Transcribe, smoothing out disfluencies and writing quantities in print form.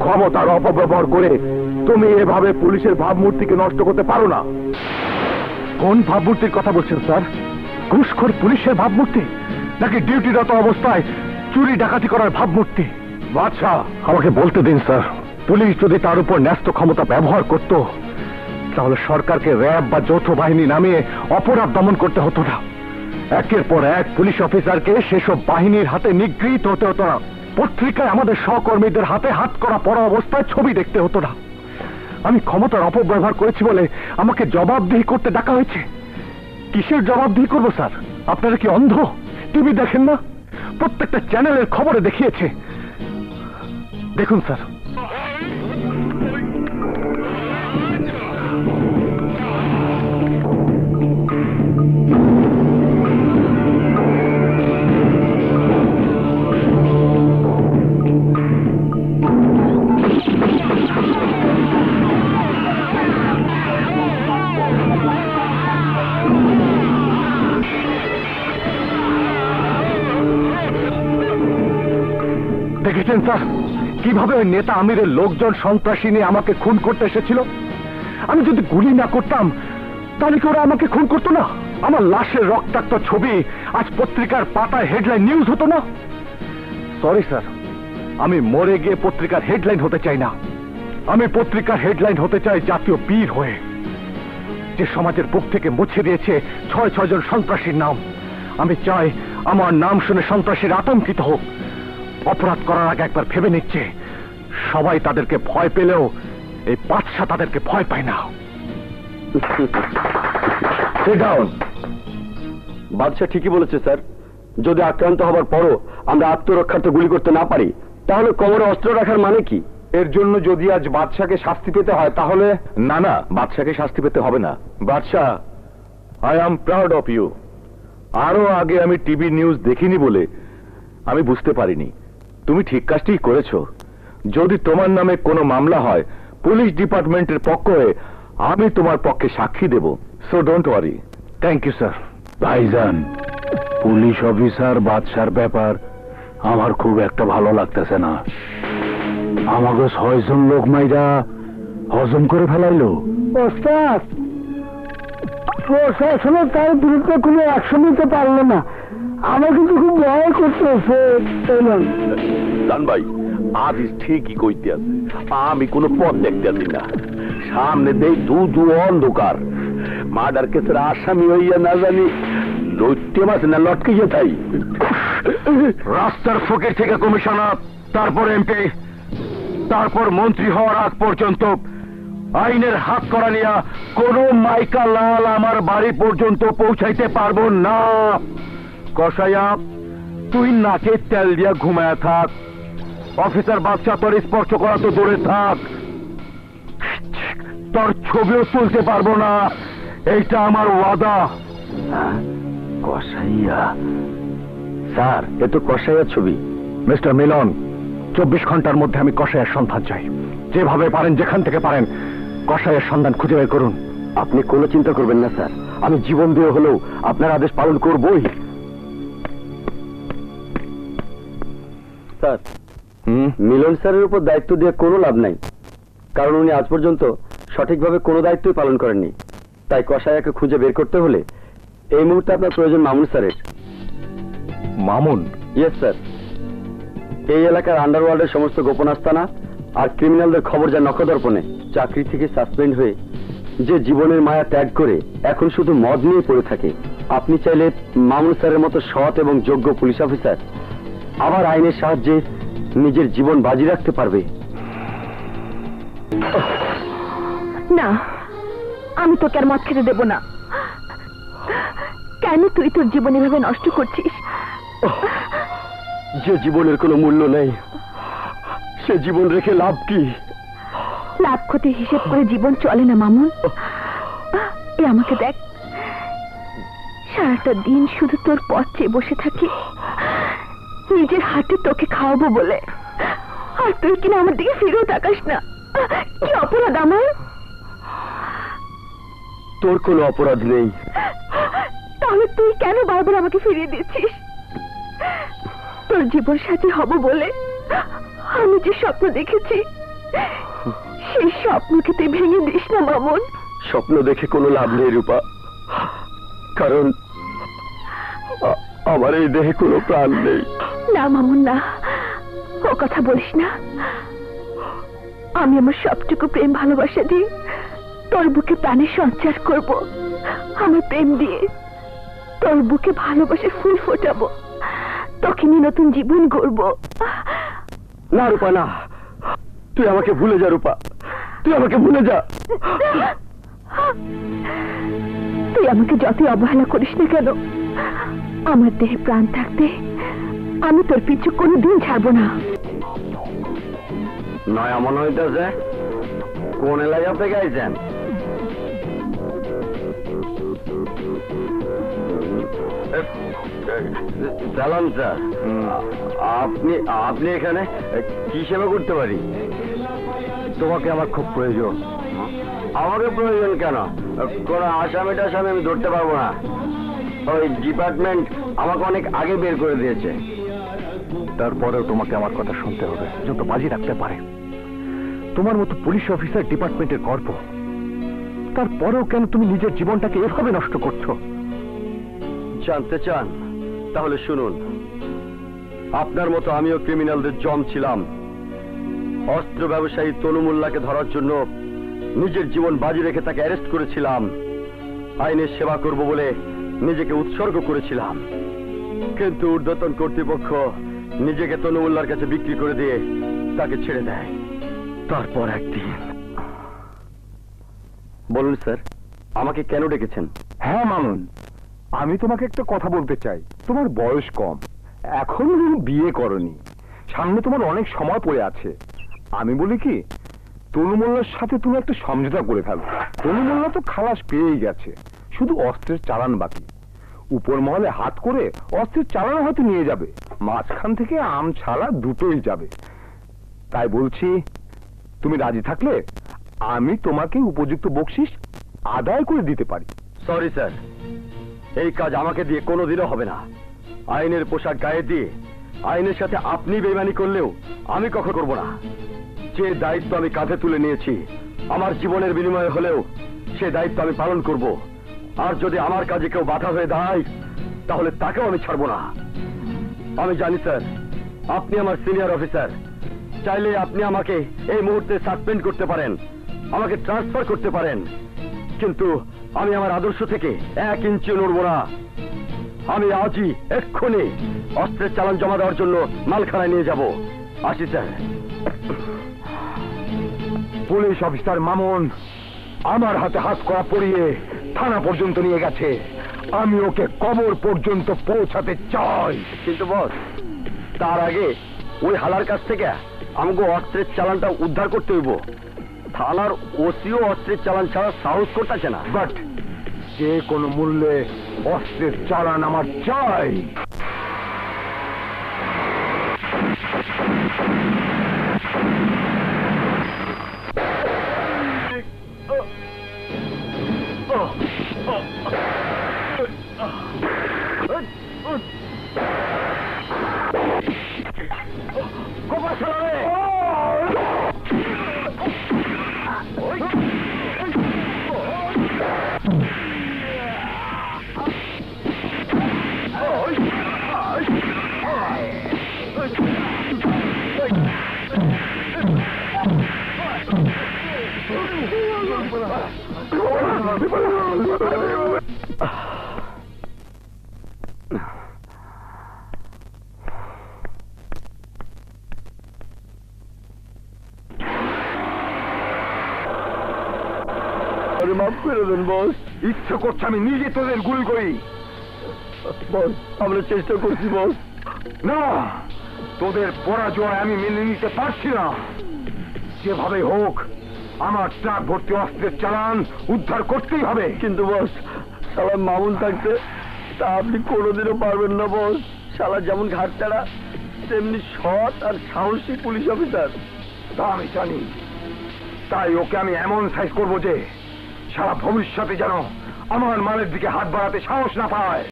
ক্ষমতার অপব্যবহার করে তুমি এভাবে পুলিশের ভাবমূর্তিকে নষ্ট করতে পারো না। কোন ভাবমূর্তির কথা বলছেন স্যার? ঘুষখোর পুলিশের ভাবমূর্তি নাকি ডিউটিরত অবস্থায় চুরি ডাকাতি করার ভাবমূর্তি? বাদশাহ, আমাকে বলতে দিন স্যার। পুলিশ যদি তার উপর ন্যস্ত ক্ষমতা ব্যবহার করত তাহলে সরকারকে র্যাব বা যৌথ বাহিনী নামিয়ে অপরাধ দমন করতে হতো না। একের পর এক পুলিশ অফিসারকে সেসব বাহিনীর হাতে নিগৃহীত হতে হতো না। পত্রিকায় আমাদের সহকর্মীদের হাতে হাত করা পড়া অবস্থায় ছবি দেখতে হতো না। আমি ক্ষমতার অপব্যবহার করেছি বলে আমাকে জবাবদিহি করতে ডাকা হয়েছে। কিসের জবাবদিহি করবো স্যার? আপনারা কি অন্ধ? টিভি দেখেন না? প্রত্যেকটা চ্যানেলের খবরে দেখিয়েছে। দেখুন স্যার, দেখেছেন স্যার কিভাবে ওই নেতা আমিরের লোকজন সন্ত্রাসী নিয়ে আমাকে খুন করতে এসেছিল? আমি যদি গুলি না করতাম তাহলে কি ওরা আমাকে খুন করতো না? আমার লাশের রক্তাক্ত ছবি আজ পত্রিকার পাতায় হেডলাইন নিউজ হতো না? সরি স্যার, আমি মরে গিয়ে পত্রিকার হেডলাইন হতে চাই না। আমি পত্রিকার হেডলাইন হতে চাই জাতীয় বীর হয়ে, যে সমাজের বুক থেকে মুছে দিয়েছে ৬ জন সন্ত্রাসীর নাম। আমি চাই আমার নাম শুনে সন্ত্রাসীর আতঙ্কিত হোক। অপরাধ করার আগে একবার ভেবে নিচ্ছে, সবাই তাদেরকে ভয় পেলেও এই বাদশা তাদেরকে ভয় পায় না। বাদশা ঠিকই বলেছে স্যার। যদি আক্রান্ত হবার পরও আমরা আত্মরক্ষার্থে গুলি করতে না পারি তাহলে কোমরে অস্ত্র রাখার মানে কি? এর জন্য যদি আজ বাদশাকে শাস্তি পেতে হয় তাহলে না, না, বাদশাকে শাস্তি পেতে হবে না। Badshah, I am proud of you. আরো আগে আমি টিভি নিউজ দেখিনি বলে আমি বুঝতে পারিনি। তুমি ঠিক কাজটিই করেছো। যদি তোমার নামে কোনো মামলা হয় পুলিশ ডিপার্টমেন্টের পক্ষ হয়ে আমি তোমার পক্ষে সাক্ষী দেব। So don't worry. Thank you sir. ভাইজান, পুলিশ অফিসার বাদশার ব্যাপার আমার খুব একটা ভালো লাগতেছে না। আমাকে ৬ জন লোক মাইরা হজম করে ফেলাইলো। ওস্তাদ, প্রশাসনে তার বিরুদ্ধে কোনো অ্যাকশন নিতে পারলো না। আমার কিন্তু খুব ভয় করতেছে। দান ভাই, আজ ঠিকই কইতে আছে, আমি কোনো পথ দেখতে আছি না। সামনে দেই দু অন্ধকার। মার্ডার কেসের আসামি হইয়া না জানি লইতে মাসে না লটকাইয়া থাই। রাস্তার ফকির থেকে কমিশনার, তারপর এমপি, তারপর মন্ত্রী হওয়ার আগ পর্যন্ত আইনের হাত করা নিয়া কোন মাইকা লাল আমার বাড়ি পর্যন্ত পৌঁছাইতে পারবো না। কসাইয়া, তুই নাকে তেল দিয়া ঘুমায়া থাক। অফিসার বাদশা তোর স্পর্শ করা তো দূরে থাক, তোর ছবিও তুলতে পারবো না। এইটা আমার ওয়াদা। কসাইয়া? স্যার, এ তো কসাইয়ার ছবি। মিস্টার মিলন, 24 ঘন্টার মধ্যে আমি কসাইয়ের সন্ধান চাই। যেভাবে পারেন, যেখান থেকে পারেন, কসাইয়ের সন্ধান খুঁজে বের করুন। আপনি কোনো চিন্তা করবেন না স্যার, আমি জীবন দিয়ে হলেও আপনার আদেশ পালন করবই। স্যার, মিলন স্যারের উপর দায়িত্ব দিয়ে কোনো লাভ নাই, কারণ উনি আজ পর্যন্ত সঠিকভাবে কোনো দায়িত্বই পালন করেননি। তাই কসাইয়াকে খুঁজে বের করতে হলে এই মুহূর্তে আপনার প্রয়োজন মামুন স্যারের। মামুন? Yes sir. এই এলাকার আন্ডারওয়ার্ল্ডের সমস্ত গোপন আস্তানা আর ক্রিমিনালদের খবর যা নখদর্পণে। চাকরি থেকে সাসপেন্ড হয়ে যে জীবনের মায়া ত্যাগ করে এখন শুধু মদ নিয়ে পড়ে থাকে, আপনি চাইলে মামুন স্যারের মতো সৎ এবং যোগ্য পুলিশ অফিসার আবার আইনের সাহায্যে নিজের জীবন বাজি রাখতে পারবে। না, আমি তোকে আর মদ খেতে দেব না। কেন তুই তোর জীবন এভাবে নষ্ট করছিস? যে জীবনের কোনো মূল্য নেই সে জীবন রেখে লাভ কি? লাভ ক্ষতি হিসেব করে জীবন চলে না মামুন। এ আমাকে দেখ, সারাটা দিন শুধু তোর পথ চেয়ে বসে থাকি নিজের হাতে তোকে খাওয়াবো বলে, আর তুই কিনা আমার দিকে ফিরেও তাকাস না। কি অপরাধ আমার? তোর কোনো অপরাধ নেই। তাহলে তুই কেন বারবার আমাকে ফিরিয়ে দিচ্ছিস? তোর জীবন সাথী হব বলে আমি যে স্বপ্ন দেখেছি সেই স্বপ্নকে তুই ভেঙে দিস না মামুন। স্বপ্ন দেখে কোনো লাভ নেই রূপা, কারণ আমার এই দেহে কোনো প্রাণ নেই। না মামুন না, ও কথা বলিস না। আমি আমার সবটুকু প্রেম ভালোবাসা দিয়ে তোর বুকে প্রাণের সঞ্চার করব। আমার প্রেম দিয়ে তোর বুকে ভালোবাসার ফুল ফোটাবো, তোকে নিয়ে নতুন জীবন গড়ব। না রূপা না, তুই আমাকে ভুলে যা রূপা, তুই আমাকে ভুলে যা। তুই আমাকে যতই অবহেলা করিস না কেন, আমার দেহে প্রাণ থাকতে আমি তোর পিছু কোনোদিন ছাড়বো না। নয় এমন হইতেছে কোন এলাকা থেকে আইছেন? সালাম স্যার, আপনি আপনি এখানে কি সেবা করতে পারি? তোমাকে আমার খুব প্রয়োজন। আমাকে প্রয়োজন কেন? কোন আসামি টাসামি আমি ধরতে পারবো না। ওই ডিপার্টমেন্ট আমাকে অনেক আগে বের করে দিয়েছে। তারপরেও তোমাকে আমার কথা শুনতে হবে, যত বাজি রাখতে পারে। তোমার মতো পুলিশ অফিসার ডিপার্টমেন্টের গর্ব, তারপরেও কেন তুমি নিজের জীবনটাকে এভাবে নষ্ট করছো? জানতে চান? তাহলে শুনুন, আপনার মতো আমিও ক্রিমিনালদের জম ছিলাম। অস্ত্র ব্যবসায়ী তনু মোল্লাকে ধরার জন্য নিজের জীবন বাজি রেখে তাকে অ্যারেস্ট করেছিলাম। আইনের সেবা করব বলে নিজেকে উৎসর্গ করেছিলাম, কিন্তু ঊর্ধ্বতন কর্তৃপক্ষ নিজেকে তনু মোল্লার কাছে বিক্রি করে দিয়ে তাকে ছেড়ে দেয়। তারপর একদিন। বলুন স্যার, আমাকে কেন ডেকেছেন? হ্যাঁ মামুন, আমি তোমাকে একটা কথা বলতে চাই। তোমার বয়স কম, এখন বিয়ে করনি, সামনে তোমার অনেক সময় পড়ে আছে। আমি বলি কি, তনু মোল্লার সাথে তুমি একটা সমঝোতা করে ফেলো। তনু মোল্লা তো খালাস পেয়েই গেছে, শুধু অস্ত্রের চালান বাকি। উপর মহলে হাত করে অস্ত্রের চালান হয়তো নিয়ে যাবে, মাঝখান থেকে আম ছালা দুটোই যাবে। তাই বলছি, তুমি রাজি থাকলে আমি তোমাকে উপযুক্ত বকশিশ আদায় করে দিতে পারি। সরি স্যার, এই কাজ আমাকে দিয়ে কোনোদিনও হবে না। আইনের পোশাক গায়ে দিয়ে আইনের সাথে আপনি বেইমানি করলেও আমি কখনো করব না। যে দায়িত্ব আমি কাঁধে তুলে নিয়েছি, আমার জীবনের বিনিময়ে হলেও সে দায়িত্ব আমি পালন করব। আর যদি আমার কাজে কেউ বাধা হয়ে দাঁড়ায়, তাহলে তাকেও আমি ছাড়বো না। আমি জানি স্যার, আপনি আমার সিনিয়র অফিসার, চাইলে আপনি আমাকে এই মুহূর্তে সাসপেন্ড করতে পারেন, আমাকে ট্রান্সফার করতে পারেন, কিন্তু আমি আমার আদর্শ থেকে 1 ইঞ্চিও নড়ব না। আমি আজই এক্ষুনি অস্ত্রের চালান জমা দেওয়ার জন্য মালখানায় নিয়ে যাব। আসি স্যার। পুলিশ অফিসার মামুন আমার হাতে হাত করা পরিয়ে থানা পর্যন্ত নিয়ে গেছে, আমি ওকে কবর পর্যন্ত পৌঁছাতে চাই। কিন্তু বস, তার আগে ওই হালার কাছ থেকে আমাকে অস্ত্রের চালানটা উদ্ধার করতে হইব। থানার ওসিও অস্ত্রের চালান ছাড়া সাহস করতেছে না। বাট যে কোনো মূল্যে অস্ত্রের চালান আমার চাই। মাফ করে দেন বস। ইচ্ছে করছে আমি নিজে তোদের গুলি করি। বস, আমরা চেষ্টা করছি বস। না, তোদের পরাজয় আমি মেনে নিতে পারছি না। যেভাবে হোক আমার ট্রাক ভর্তি অস্ত্রের চালান উদ্ধার করতেই হবে। কিন্তু বস, শালা মামুন থাকতে তা আপনি কোনোদিনও পারবেন না বস। শালা যেমন ঘাটতারা, তেমনি সৎ আর সাহসী পুলিশ অফিসার। তা আমি জানি, তাই ওকে আমি এমন সাইজ করবো যে সারা ভবিষ্যতে যেন আমার মালের দিকে হাত বাড়াতে সাহস না পায়।